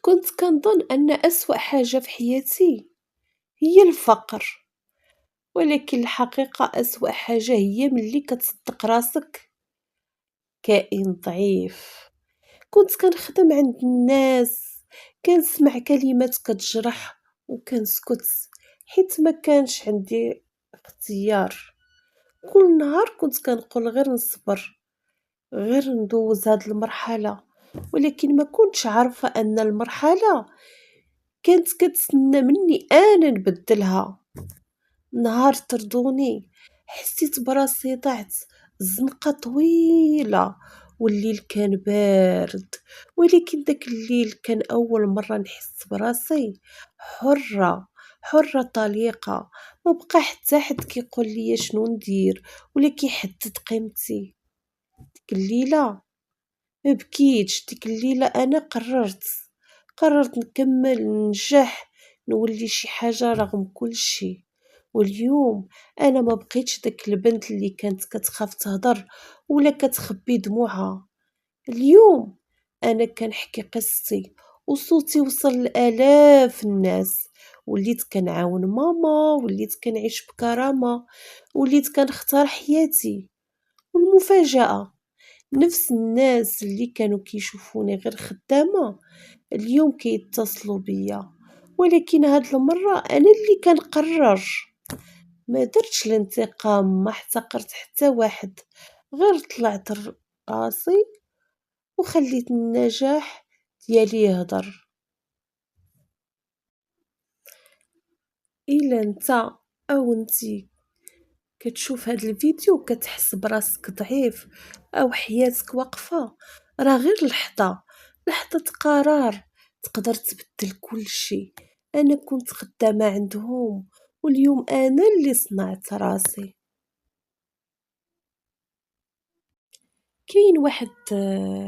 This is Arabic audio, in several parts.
كنت كنظن أن أسوأ حاجة في حياتي هي الفقر، ولكن الحقيقة أسوأ حاجة هي ملي كتصدق راسك كائن ضعيف. كنت كنخدم عند الناس، كنسمع كلمات كتجرح وكنسكت حيت ما كانش عندي اختيار. كل نهار كنت كنقول غير نصبر، غير ندوز هاد المرحلة، ولكن ما كنتش عارفة أن المرحلة كانت كتسنى مني أنا نبدلها. نهار طردوني حسيت براسي ضعت زنقة طويلة والليل كان بارد، ولكن داك الليل كان أول مرة نحس براسي حرة، حرة طليقة. ما بقى حتى حد كيقول لي شنو ندير ولا كيحدد قيمتي. ديك الليلة ما بكيتش، ديك الليلة أنا قررت نكمل ننجح، نولي شي حاجة رغم كل شي. واليوم أنا ما بقيتش داك البنت اللي كانت كتخاف تهضر ولا كتخبي دموعها. اليوم أنا كنحكي قصتي وصوتي وصل لآلاف الناس. وليت كنعاون ماما، وليت كنعيش بكرامة، وليت كنختار حياتي. والمفاجأة، نفس الناس اللي كانوا كيشوفوني غير خدامة اليوم كيتصلوا بيا، ولكن هاد المرة أنا اللي كنقرر. ما درتش الانتقام، ما احتقرت حتى واحد، غير طلعت راسي وخليت النجاح ديالي يهضر. إلا نتا أو نتي كتشوف هاد الفيديو كتحس براسك ضعيف أو حياتك واقفة، راه غير لحظة قرار تقدر تبدل كل شي. أنا كنت خدامة عندهم واليوم أنا اللي صنعت راسي. كاين واحد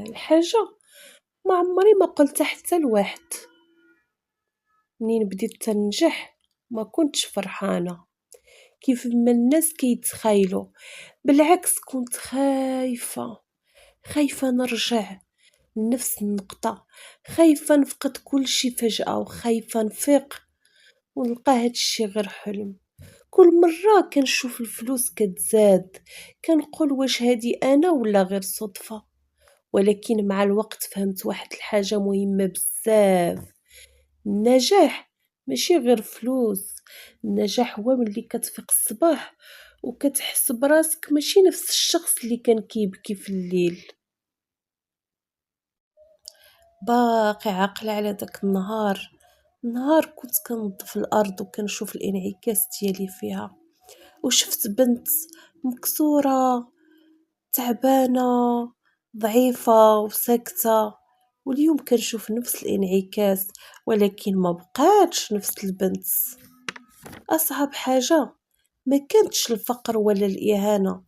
الحاجة ما عمري ما قلتها حتى لواحد. منين بديت تنجح ما كنتش فرحانة كيف ما الناس كيتخايلوا، بالعكس كنت خايفة نرجع لنفس النقطة، خايفة نفقد كل شي فجأة، وخايفة نفيق ونلقى هادشي غير حلم. كل مرة كنشوف الفلوس كتزاد كنقول واش هادي أنا ولا غير صدفة. ولكن مع الوقت فهمت واحد الحاجة مهمة بزاف، النجاح ماشي غير فلوس. النجاح هو ملي كتفيق الصباح وكتحس براسك ماشي نفس الشخص اللي كان كيبكي في الليل. باقي عاقلة على داك نهار كنت كنظف الأرض وكنشوف الانعكاس ديالي فيها، وشفت بنت مكسورة تعبانة ضعيفة وساكتة. واليوم كنشوف نفس الانعكاس ولكن ما بقاتش نفس البنت. أصعب حاجة ما كانتش الفقر ولا الإهانة،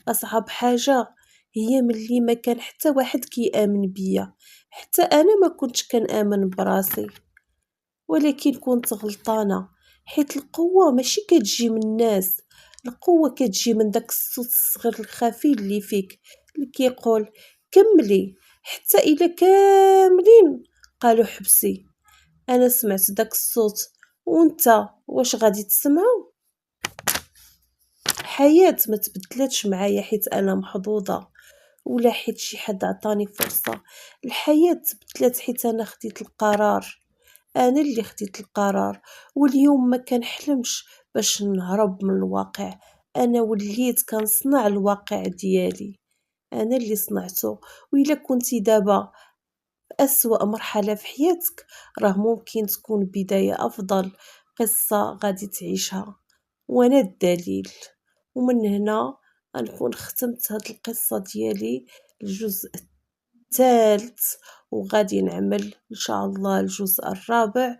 أصعب حاجة هي ملي ما كان حتى واحد كيآمن بيا، حتى أنا ما كنتش كنآمن براسي. ولكن كنت غلطانة، حيت القوة ماشي كتجي من الناس، القوة كتجي من داك الصوت الصغير الخفي اللي فيك اللي كيقول كملي حتى إلا كاملين قالوا حبسي. أنا سمعت داك الصوت، وانت واش غادي تسمعو؟ الحياة ما تبدلاتش معايا حيت أنا محظوظة ولا حيت شي حد عطاني فرصة. الحياة تبدلات حيت أنا خديت القرار، أنا اللي خديت القرار. واليوم ما كنحلمش باش نهرب من الواقع، أنا وليت كنصنع الواقع ديالي، أنا اللي صنعته. وإلا كنتي دابا في أسوأ مرحلة في حياتك راه ممكن تكون بداية أفضل قصة غادي تعيشها، وأنا الدليل. ومن هنا غنكون ختمت هاد القصة ديالي الجزء الثالث، وغادي نعمل ان شاء الله الجزء الرابع.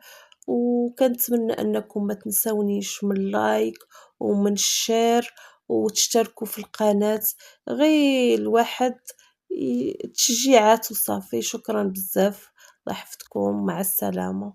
وكنتمنى انكم ما تنسونيش من لايك ومن الشير وتشتركوا في القناة، غير الواحد تشجيعات وصافي. شكرا بزاف، الله يحفظكم، مع السلامة.